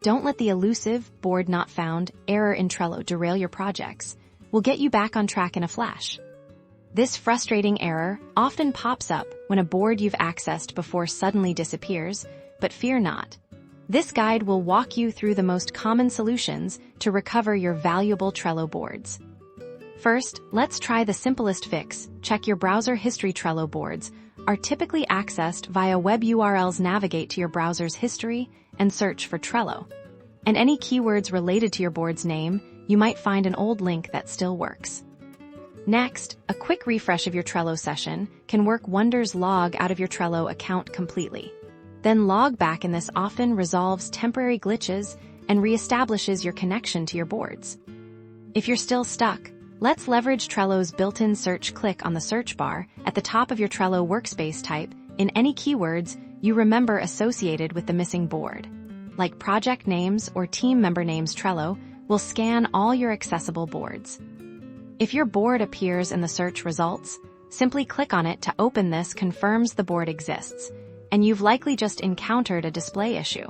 Don't let the elusive "board not found" error in Trello derail your projects. We'll get you back on track in a flash. This frustrating error often pops up when a board you've accessed before suddenly disappears, but fear not. This guide will walk you through the most common solutions to recover your valuable Trello boards. First, let's try the simplest fix. Check your browser history. Trello boards are typically accessed via web URLs. Navigate to your browser's history and search for Trello. And any keywords related to your board's name, you might find an old link that still works. Next, a quick refresh of your Trello session can work wonders. Log out of your Trello account completely. Then log back, and this often resolves temporary glitches and reestablishes your connection to your boards. If you're still stuck, let's leverage Trello's built-in search. Click on the search bar at the top of your Trello workspace. Type in any keywords you remember associated with the missing board, like project names or team member names. Trello will scan all your accessible boards. If your board appears in the search results, simply click on it to open. This confirms the board exists, and you've likely just encountered a display issue.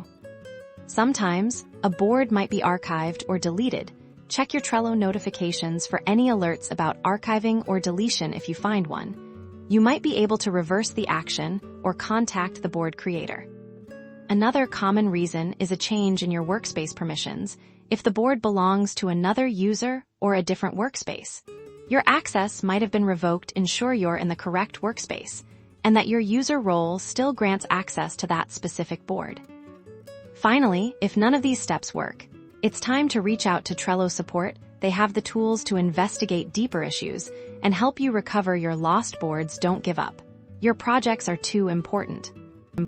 Sometimes, a board might be archived or deleted. Check your Trello notifications for any alerts about archiving or deletion. If you find one, you might be able to reverse the action or contact the board creator. Another common reason is a change in your workspace permissions. If the board belongs to another user or a different workspace, your access might have been revoked. Ensure you're in the correct workspace and that your user role still grants access to that specific board. Finally, if none of these steps work, it's time to reach out to Trello support. They have the tools to investigate deeper issues and help you recover your lost boards. Don't give up. Your projects are too important.